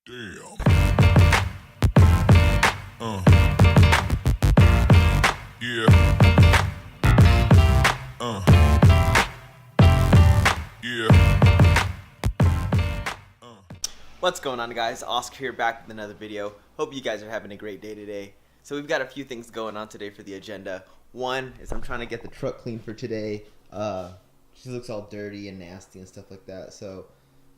Damn. Yeah. Yeah. What's going on, guys? Oscar here, back with another video. Hope you guys are having a great day today. So we've got a few things going on today for the agenda. One is I'm trying to get the truck clean for today. She looks all dirty and nasty and stuff like that. So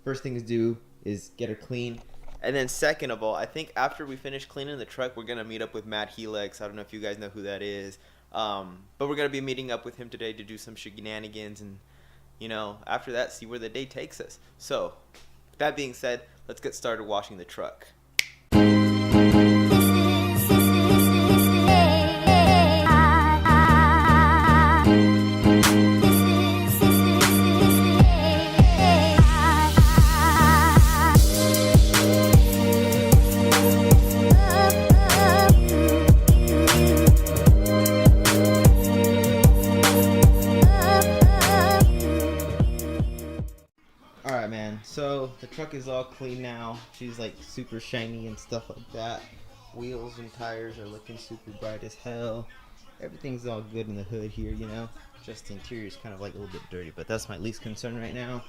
first thing to do is get her clean. And then second of all, I think after we finish cleaning the truck, we're going to meet up with Matt Helix. I don't know if you guys know who that is. But we're going to be meeting up with him today to do some shenanigans and, you know, after that, see where the day takes us. So, that being said, let's get started washing the truck. Alright, man, so the truck is all clean now. She's like super shiny and stuff like that. Wheels and tires are looking super bright as hell. Everything's all good in the hood here, you know. Just the interior is kind of like a little bit dirty, but that's my least concern right now.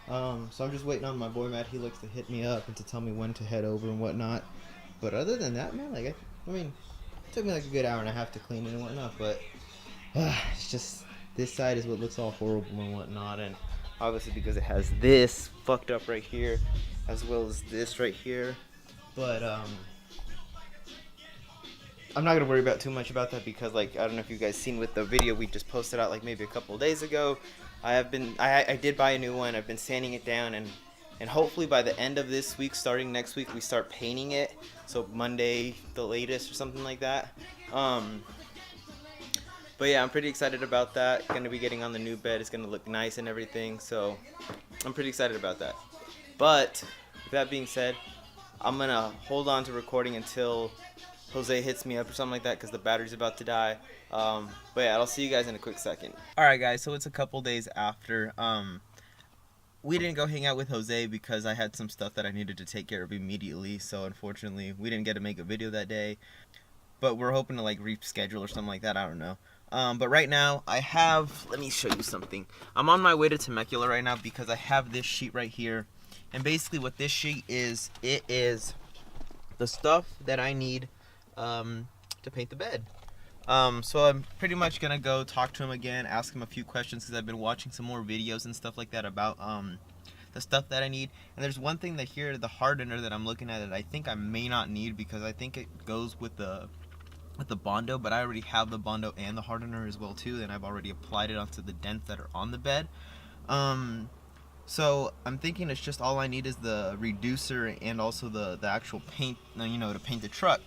So I'm just waiting on my boy Matt Helix to hit me up and to tell me when to head over and whatnot. But other than that, man, like I mean, it took me like a good hour and a half to clean it and whatnot, but it's just this side is what looks all horrible and whatnot, and obviously because it has this fucked up right here as well as this right here. But I'm not gonna worry about too much about that because, like, I don't know if you guys seen with the video we just posted out like maybe a couple of days ago. I did buy a new one. I've been sanding it down, and hopefully by the end of this week, starting next week, we start painting it. So Monday the latest or something like that. But yeah, I'm pretty excited about that. Gonna be getting on the new bed. It's gonna look nice and everything. So I'm pretty excited about that. But with that being said, I'm gonna hold on to recording until Jose hits me up or something like that because the battery's about to die. But yeah, I'll see you guys in a quick second. Alright guys, so it's a couple days after. We didn't go hang out with Jose because I had some stuff that I needed to take care of immediately. So unfortunately, we didn't get to make a video that day. But we're hoping to like reschedule or something like that. I don't know. But right now I have, let me show you something. I'm on my way to Temecula right now because I have this sheet right here. And basically what this sheet is, it is the stuff that I need to paint the bed. So I'm pretty much gonna go talk to him again, ask him a few questions because I've been watching some more videos and stuff like that about the stuff that I need. And there's one thing that here, the hardener that I'm looking at, that I think I may not need because I think it goes with the Bondo, but I already have the Bondo and the hardener as well too, and I've already applied it onto the dents that are on the bed. So I'm thinking it's just all I need is the reducer and also the actual paint, you know, to paint the truck.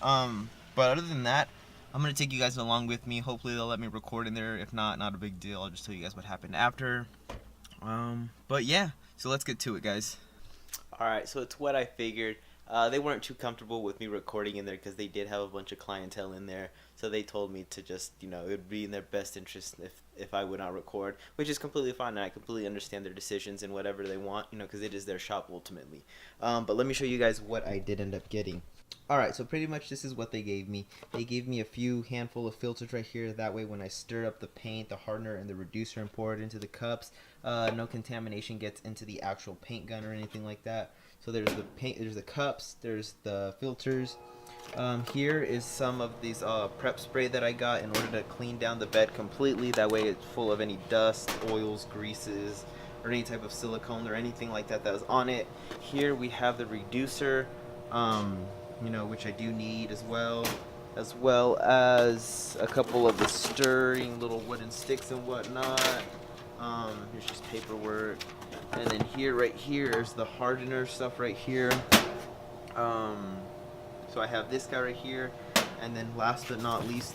But other than that, I'm gonna take you guys along with me. Hopefully they'll let me record in there. If not, not a big deal. I'll just tell you guys what happened after. But yeah, so let's get to it, guys. Alright, so it's what I figured. They weren't too comfortable with me recording in there because they did have a bunch of clientele in there. So they told me to just, you know, it would be in their best interest if I would not record, which is completely fine. And I completely understand their decisions and whatever they want, you know, because it is their shop ultimately. But let me show you guys what I did end up getting. Alright, so pretty much this is what they gave me. They gave me a few handful of filters right here. That way when I stir up the paint, the hardener, and the reducer and pour it into the cups, no contamination gets into the actual paint gun or anything like that. So there's the paint, there's the cups, there's the filters. Here is some of these prep spray that I got in order to clean down the bed completely. That way it's full of any dust, oils, greases, or any type of silicone or anything like that that was on it. Here we have the reducer, you know, which I do need as well as a couple of the stirring little wooden sticks and whatnot. Here's just paperwork. And then right here is the hardener stuff right here. So I have this guy right here, and then last but not least,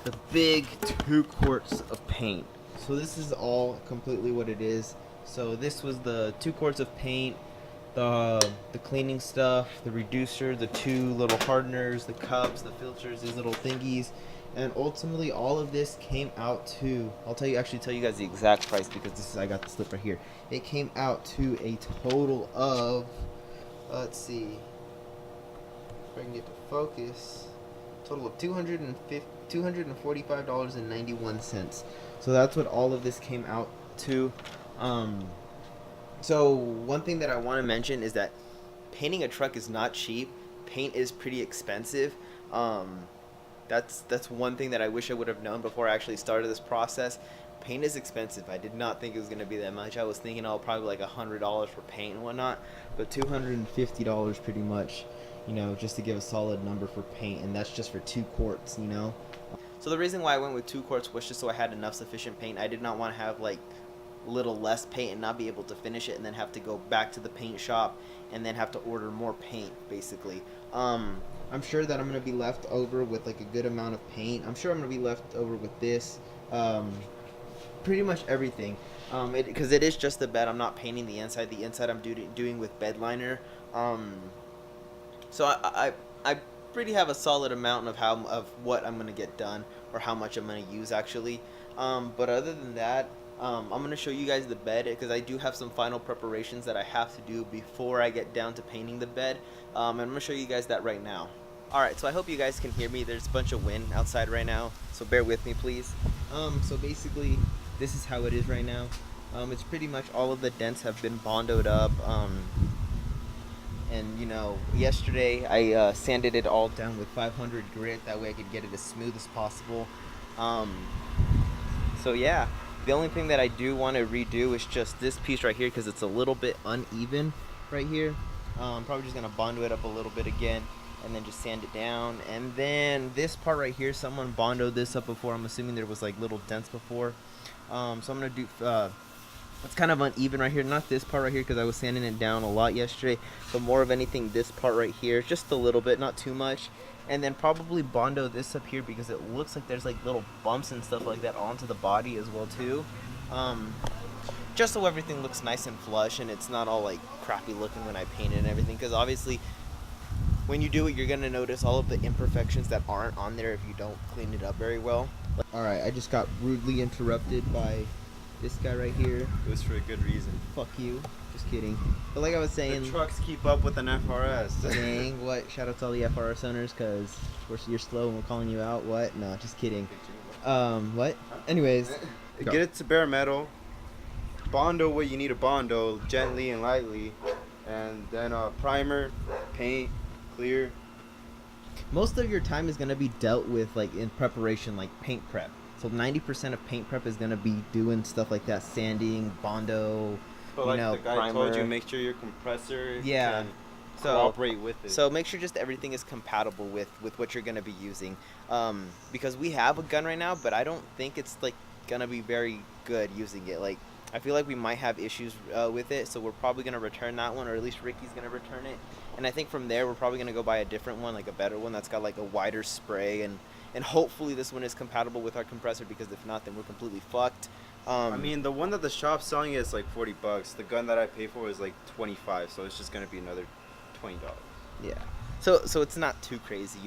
the big 2 quarts of paint. So this is all completely what it is. So this was the 2 quarts of paint, the cleaning stuff, the reducer, the 2 little hardeners, the cups, the filters, these little thingies. And ultimately all of this came out to, I'll tell you guys the exact price because I got the slip right here. It came out to a total of Let's see if I can get to focus. Total of $245.91. So that's what all of this came out to. So one thing that I want to mention is that painting a truck is not cheap. Paint is pretty expensive. That's one thing that I wish I would have known before I actually started this process. Paint is expensive. I did not think it was going to be that much. I was thinking probably like $100 for paint and whatnot, but $250 pretty much, just to give a solid number for paint, and that's just for 2 quarts, So the reason why I went with 2 quarts was just so I had enough sufficient paint. I did not want to have like a little less paint and not be able to finish it and then have to go back to the paint shop and then have to order more paint, basically. I'm sure that I'm going to be left over with like a good amount of paint. I'm sure I'm going to be left over with this. Pretty much everything, because it is just the bed. I'm not painting the inside. The inside I'm doing with bed liner. So I pretty have a solid amount of what I'm gonna get done, or how much I'm gonna use actually. But other than that, I'm gonna show you guys the bed, because I do have some final preparations that I have to do before I get down to painting the bed. And I'm gonna show you guys that right now. Alright, so I hope you guys can hear me. There's a bunch of wind outside right now, so bear with me please. So basically, this is how it is right now. It's pretty much all of the dents have been bondoed up. And yesterday I sanded it all down with 500 grit. That way I could get it as smooth as possible. So yeah, the only thing that I do want to redo is just this piece right here, because it's a little bit uneven right here. I'm probably just gonna bondo it up a little bit again, and then just sand it down. And then this part right here, someone bondoed this up before. I'm assuming there was like little dents before. So I'm gonna do it's kind of uneven right here, not this part right here because I was sanding it down a lot yesterday, but more of anything this part right here, just a little bit, not too much. And then probably bondo this up here because it looks like there's like little bumps and stuff like that onto the body as well too. Just so everything looks nice and flush and it's not all like crappy looking when I paint it and everything, because obviously when you do it, you're gonna notice all of the imperfections that aren't on there if you don't clean it up very well. Alright, I just got rudely interrupted by this guy right here. It was for a good reason. Fuck you. Just kidding. But like I was saying, the trucks keep up with an FRS. Dang, what? Shout out to all the FRS owners, because you're slow and we're calling you out. What? No, just kidding. What? Anyways. Get it to bare metal. Bondo what you need to bondo, gently and lightly. And then primer, paint, clear. Most of your time is going to be dealt with like in preparation, like paint prep. So 90% of paint prep is going to be doing stuff like that, sanding, bondo, but like the guy primer. told you, make sure your compressor can cooperate with it. So make sure just everything is compatible with what you're going to be using. Because we have a gun right now, but I don't think it's like going to be very good using it. Like, I feel like we might have issues with it, so we're probably going to return that one, or at least Ricky's going to return it. And I think from there, we're probably going to go buy a different one, like a better one that's got like a wider spray, and hopefully this one is compatible with our compressor, because if not, then we're completely fucked. I mean, the one that the shop's selling is like $40. The gun that I pay for is like $25, so it's just going to be another $20. Yeah. So it's not too crazy,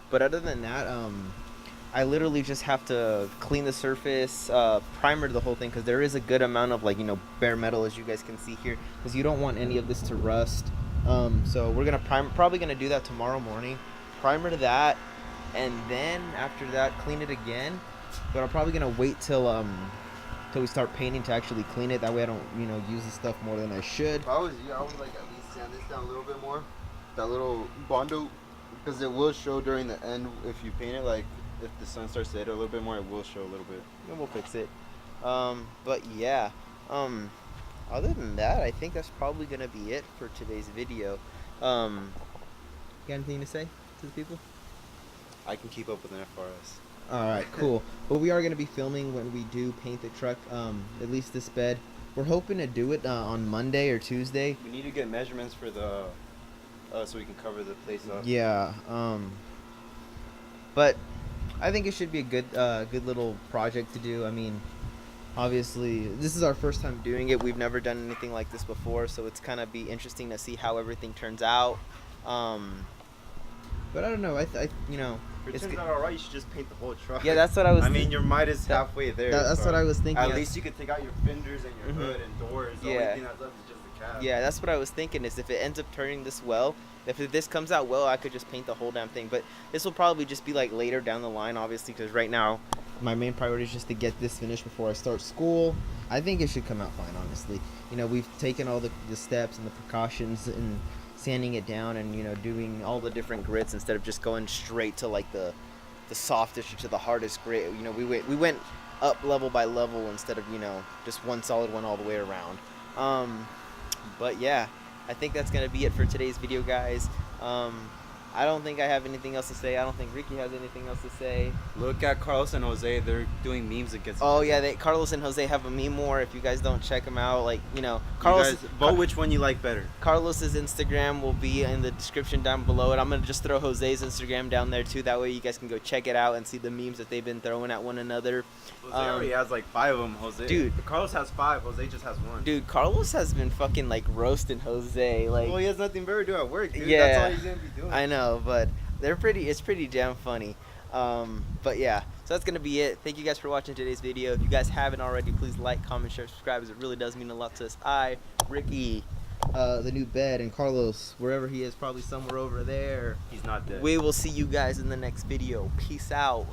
But other than that, I literally just have to clean the surface, primer the whole thing, because there is a good amount of like, bare metal, as you guys can see here, because you don't want any of this to rust. So we're going to probably going to do that tomorrow morning. Primer that, and then after that, clean it again. But I'm probably going to wait till we start painting to actually clean it. That way I don't, use the stuff more than I should. If I was you, I would like at least sand this down a little bit more. That little bondo, because it will show during the end if you paint it. Like if the sun starts to hit it a little bit more, it will show a little bit. And we'll fix it. But yeah. Other than that, I think that's probably gonna be it for today's video. Got anything to say to the people? I can keep up with an FRS. Alright, cool. But we are going to be filming when we do paint the truck, at least this bed. We're hoping to do it on Monday or Tuesday. We need to get measurements for the, so we can cover the place up. Yeah, but I think it should be a good little project to do. I mean, obviously, this is our first time doing it. We've never done anything like this before, so it's kind of be interesting to see how everything turns out. But I don't know. If it turns out alright, you should just paint the whole truck. Yeah, that's what I was. I mean, your might is halfway there. That's what I was thinking. At least you could take out your fenders and your hood and doors. The only thing that's left is just the cab. Yeah, that's what I was thinking. Is if it ends up turning this well, if this comes out well, I could just paint the whole damn thing. But this will probably just be like later down the line, obviously, because right now my main priority is just to get this finished before I start school. I think it should come out fine, honestly. You know, we've taken all the steps and the precautions and sanding it down and, you know, doing all the different grits instead of just going straight to like the softest or to the hardest grit. You know, we went up level by level instead of, you know, just one solid one all the way around. But yeah, I think that's gonna be it for today's video, guys. I don't think I have anything else to say. I don't think Ricky has anything else to say. Look at Carlos and Jose. They're doing memes against. Oh yeah, Carlos and Jose have a meme war. If you guys don't check them out, like, you know, Carlos, You guys vote which one you like better. Carlos's Instagram will be in the description down below, and I'm gonna just throw Jose's Instagram down there too. That way you guys can go check it out and see the memes that they've been throwing at one another. Jose already has like 5 of them. Jose, Dude. Carlos has 5. Jose just has 1. Dude, Carlos has been fucking like roasting Jose. Like, Well, he has nothing better to do at work, dude. Yeah. That's all he's gonna be doing. I know, but it's pretty damn funny. But yeah, so that's gonna be it. Thank you guys for watching today's video. If you guys haven't already, please like, comment, share, subscribe, as it really does mean a lot to us. Ricky, the new bed, and Carlos, wherever he is, probably somewhere over there. He's not dead. We will see you guys in the next video. Peace out.